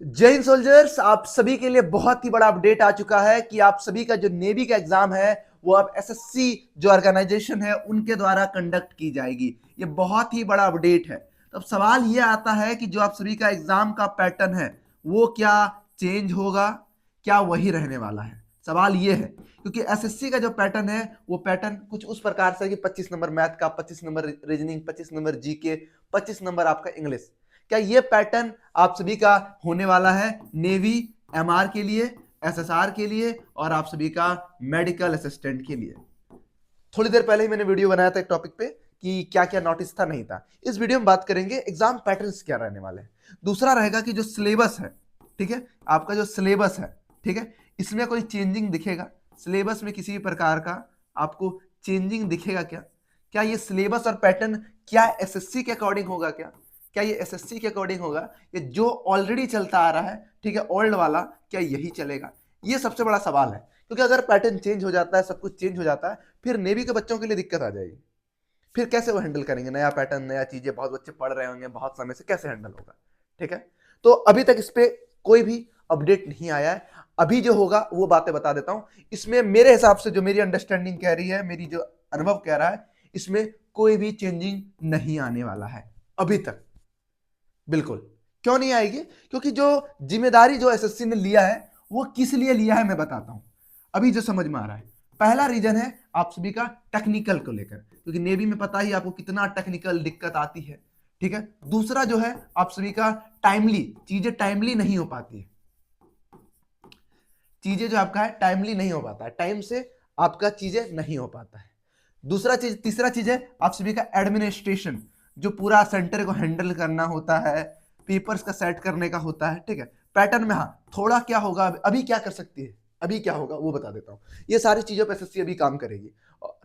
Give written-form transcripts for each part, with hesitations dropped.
जय हिंद सोल्जर्स, आप सभी के लिए बहुत ही बड़ा अपडेट आ चुका है कि आप सभी का जो नेवी का एग्जाम है वो अब एसएससी जो ऑर्गेनाइजेशन है उनके द्वारा कंडक्ट की जाएगी। ये बहुत ही बड़ा अपडेट है। तो अब सवाल ये आता है कि जो आप सभी का एग्जाम का पैटर्न है वो क्या चेंज होगा, क्या वही रहने वाला है? सवाल ये है क्योंकि एसएससी का जो पैटर्न है वो पैटर्न कुछ उस प्रकार से कि 25 नंबर मैथ का, 25 number reasoning, 25 number GK, 25 number आपका इंग्लिश। क्या ये पैटर्न आप सभी का होने वाला है नेवी एमआर के लिए, एसएसआर के लिए और आप सभी का मेडिकल असिस्टेंट के लिए? थोड़ी देर पहले ही मैंने वीडियो बनाया था एक टॉपिक पे कि क्या क्या नोटिस था, नहीं था। इस वीडियो में बात करेंगे एग्जाम पैटर्न्स क्या रहने वाले हैं। दूसरा रहेगा कि जो सिलेबस है, ठीक है, आपका जो सिलेबस है, ठीक है, इसमें कोई चेंजिंग दिखेगा? सिलेबस में किसी भी प्रकार का आपको चेंजिंग दिखेगा क्या? क्या ये सिलेबस और पैटर्न क्या एसएससी के अकॉर्डिंग होगा? क्या ये एसएससी के अकॉर्डिंग होगा? ये जो ऑलरेडी चलता आ रहा है, ठीक है, ओल्ड वाला, क्या यही चलेगा? ये सबसे बड़ा सवाल है। क्योंकि अगर पैटर्न चेंज हो जाता है, सब कुछ चेंज हो जाता है, फिर नेवी के बच्चों के लिए दिक्कत आ जाएगी। फिर कैसे वो हैंडल करेंगे? नया पैटर्न, नया चीजें, बहुत बच्चे पढ़ रहे होंगे बहुत समय से, कैसे हैंडल होगा? ठीक है, तो अभी तक इस पे कोई भी अपडेट नहीं आया है। अभी जो होगा वो बातें बता देता हूं। इसमें मेरे हिसाब से जो मेरी अंडरस्टैंडिंग कह रही है, मेरी जो अनुभव कह रहा है, इसमें कोई भी चेंजिंग नहीं आने वाला है अभी तक। बिल्कुल। क्यों नहीं आएगी? क्योंकि जो जिम्मेदारी जो एसएससी ने लिया है वो किस लिए लिया है मैं बताता हूं। अभी जो समझ में आ रहा है, पहला रीजन है आप सभी का टेक्निकल को लेकर, क्योंकि नेवी में पता ही आपको कितना टेक्निकल दिक्कत आती है। ठीक है, दूसरा जो है आप सभी का टाइमली, चीजें टाइमली नहीं हो पाती है। चीजें जो आपका है टाइमली नहीं हो पाता है, टाइम से आपका चीजें नहीं हो पाता है। दूसरा चीज, तीसरा चीज है आप सभी का एडमिनिस्ट्रेशन, जो पूरा सेंटर को हैंडल करना होता है, पेपर्स का सेट करने का होता है। ठीक है, पैटर्न में हाँ थोड़ा क्या होगा, अभी क्या कर सकती है, अभी क्या होगा वो बता देता हूँ। ये सारी चीजों पर एसएससी अभी काम करेगी।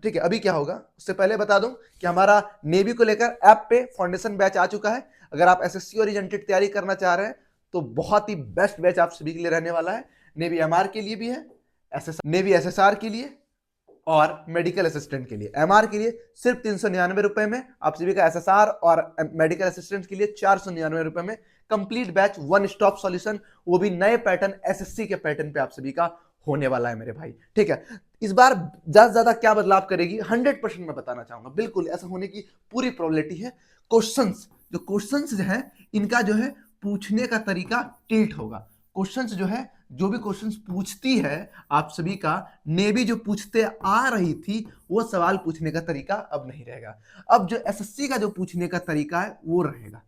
ठीक है, अभी क्या होगा उससे पहले बता दूं कि हमारा नेवी को लेकर ऐप पे फाउंडेशन बैच आ चुका है। अगर आप एसएससी ओरिएंटेड तैयारी करना चाह रहे हैं तो बहुत ही बेस्ट बैच आप सभी के लिए रहने वाला है। नेवी एमआर के लिए भी है, नेवी एसएसआर के लिए और मेडिकल असिस्टेंट के लिए। एमआर के लिए सिर्फ 399 रुपए में, आप सभी का एसएसआर और मेडिकल असिस्टेंट के लिए 499 रुपए में complete batch, one stop solution, वो भी नए पैटर्न, एसएससी के पैटर्न पे आप सभी का होने वाला है मेरे भाई। ठीक है, इस बार ज्यादा से ज्यादा क्या बदलाव करेगी 100% मैं बताना चाहूंगा। बिल्कुल ऐसा होने की पूरी प्रोबेबिलिटी है। क्वेश्चंस, जो क्वेश्चंस जो है इनका जो है पूछने का तरीका टिल्ट होगा। क्वेश्चंस जो है, जो भी क्वेश्चंस पूछती है आप सभी का नेवी, जो पूछते आ रही थी वो सवाल पूछने का तरीका अब नहीं रहेगा। अब जो एसएससी का जो पूछने का तरीका है वो रहेगा।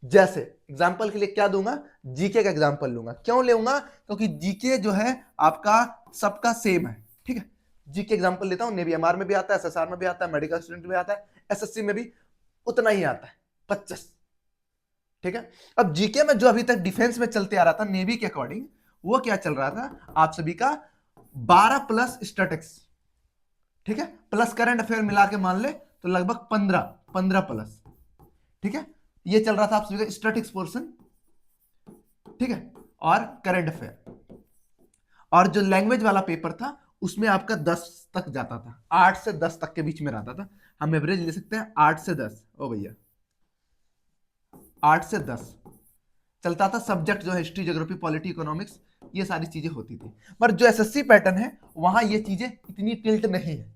जैसे एग्जांपल के लिए क्या दूंगा, जीके का एग्जांपल लूंगा। क्यों लूंगा? क्योंकि जीके जो है आपका सबका सेम है। ठीक है, जीके एग्जांपल लेता हूं, नेवी एमआर में भी आता है, एसएसआर में भी आता है, मेडिकल स्टूडेंट में आता है, एसएससी में भी उतना ही आता है, 25। ठीक है, अब जीके में जो अभी तक डिफेंस में चलते आ रहा था नेवी के अकॉर्डिंग, वो क्या चल रहा था आप सभी का 12 प्लस स्टैटिक्स। ठीक है, प्लस करंट अफेयर मिला के मान ले तो लगभग 15 प्लस। ठीक है, ये चल रहा था आप सभी का स्टैटिक्स पोर्शन। ठीक है, और करंट अफेयर, और जो लैंग्वेज वाला पेपर था उसमें आपका 10 तक जाता था, 8 से 10 तक के बीच में रहता था। हम एवरेज ले सकते हैं 8 से 10। ओ भैया 8 से 10 चलता था। सब्जेक्ट जो है हिस्ट्री, ज्योग्राफी, पॉलिटी, इकोनॉमिक्स, ये सारी चीजें होती थी। पर जो एसएससी पैटर्न है वहां ये चीजें इतनी टिल्ट नहीं है।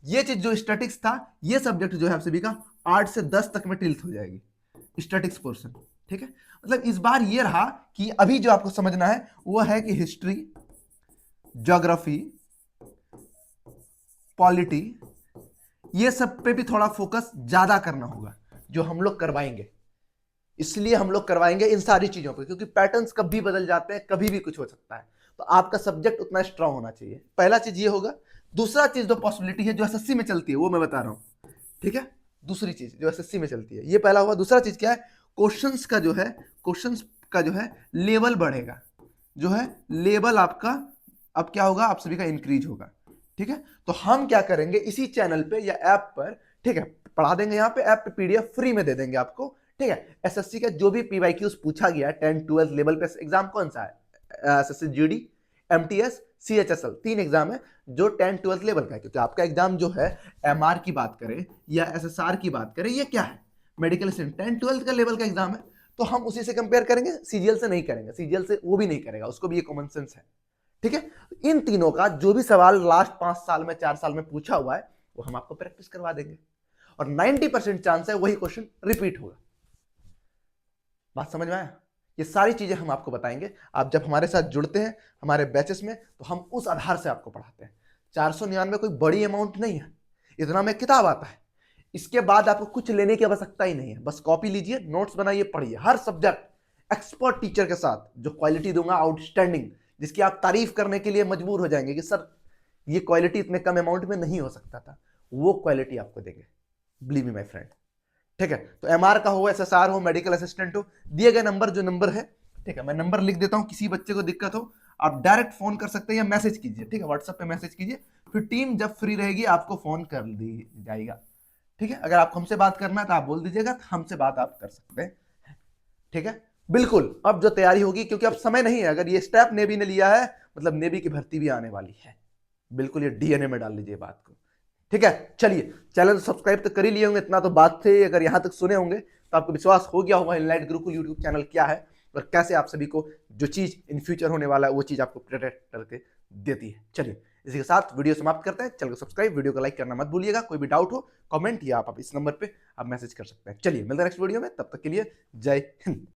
ये चीज जो स्टैटिक्स था, ये सब्जेक्ट जो है आप सभी का 8 से 10 तक में टिल्ट हो जाएगी, स्टैटिक्स पोर्शन। ठीक है, मतलब इस बार ये रहा कि अभी जो आपको समझना है वो है कि हिस्ट्री, ज्योग्राफी, पॉलिटी, ये सब पे भी थोड़ा फोकस ज्यादा करना होगा, जो हम लोग करवाएंगे। इसलिए हम लोग करवाएंगे इन सारी चीजों पर, क्योंकि पैटर्न्स कभी बदल जाते हैं, कभी भी कुछ हो सकता है। तो आपका सब्जेक्ट उतना स्ट्रांग होना चाहिए, पहला चीज ये होगा। दूसरा चीज जो पॉसिबिलिटी है जो एसएससी में चलती है वो मैं बता रहा हूं। ठीक है, दूसरी चीज जो एसएससी में चलती है, ये पहला हुआ। दूसरा चीज क्या है, क्वेश्चंस का जो है, क्वेश्चंस का जो है लेवल बढ़ेगा, जो है लेवल आपका अब क्या होगा, आप सभी का इंक्रीज होगा। ठीक है, तो हम क्या करेंगे इसी चैनल पे या ऐप पर, ठीक है, पढ़ा देंगे। यहाँ पे ऐप पे पीडीएफ फ्री में दे देंगे आपको। ठीक है, एसएससी का जो भी पीवाईक्यूज पूछा गया 10 12 लेवल पे, एग्जाम कौन सा है, SSC GD, MTS, CHSL, 3 exam है जो 10 12 लेवल का है। क्योंकि आपका एग्जाम जो है एमआर की बात करें या एसएसआर की बात करें, ये क्या है, मेडिकल स्टूडेंट 10 12 का लेवल का एग्जाम है। तो हम उसी से कंपेयर करेंगे, सीजीएल से नहीं करेंगे, सीजीएल से वो भी नहीं करेगा, उसको भी ये कॉमन सेंस है। ठीक है, इन तीनों का जो भी सवाल लास्ट 5 साल में 4 साल में पूछा हुआ है वो हम आपको प्रैक्टिस करवा देंगे और 90% चांस है वही क्वेश्चन रिपीट होगा। बात समझ में आया? ये सारी चीजें हम आपको बताएंगे। आप जब हमारे साथ जुड़ते हैं हमारे बैचेस में तो हम उस आधार से आपको पढ़ाते हैं। 499 कोई बड़ी अमाउंट नहीं है, इतना में किताब आता है। इसके बाद आपको कुछ लेने की आवश्यकता ही नहीं है, बस कॉपी लीजिए, नोट्स बनाइए, पढ़िए। हर सब्जेक्ट एक्सपर्ट टीचर के साथ जो क्वालिटी दूंगा आउटस्टैंडिंग, जिसकी आप तारीफ करने के लिए मजबूर हो जाएंगे कि सर ये क्वालिटी इतने कम अमाउंट में नहीं हो सकता था, वो क्वालिटी आपको देंगे, बिलीव मी माय फ्रेंड। ठीक है, तो एमआर का हो, एसएसआर हो, मेडिकल असिस्टेंट हो, दिए गए नंबर जो नंबर है, ठीक है, मैं नंबर लिख देता हूं, किसी बच्चे को दिक्कत हो आप डायरेक्ट फोन कर सकते हैं या मैसेज कीजिए। ठीक है, व्हाट्सएप पे मैसेज कीजिए, फिर टीम जब फ्री रहेगी आपको फोन कर दी जाएगा। ठीक है, अगर आपको हमसे बात करना है तो आप बोल दीजिएगा, तो हमसे बात आप कर सकते हैं। ठीक है, बिल्कुल। अब जो तैयारी होगी, क्योंकि अब समय नहीं है, अगर ये स्टेप नेवी ने लिया है मतलब नेवी की भर्ती भी आने वाली है, बिल्कुल ये डीएनए में डाल लीजिए बात को। ठीक है, चलिए, चैनल सब्सक्राइब तो कर ही लिए होंगे, इतना तो बात थे, अगर यहां तक सुने होंगे तो आपको विश्वास हो गया होगा इनलाइट गुरुकुल यूट्यूब चैनल क्या है और कैसे आप सभी को जो चीज इन फ्यूचर होने वाला है वो चीज आपको प्रोटेक्ट करके देती है। चलिए, इसी के साथ वीडियो समाप्त करते हैं। चैनल को सब्सक्राइब, वीडियो को लाइक करना मत भूलिएगा। कोई भी डाउट हो कमेंट या आप इस नंबर पे आप मैसेज कर सकते हैं। चलिए, मिलते हैं नेक्स्ट वीडियो में, तब तक के लिए जय हिंद।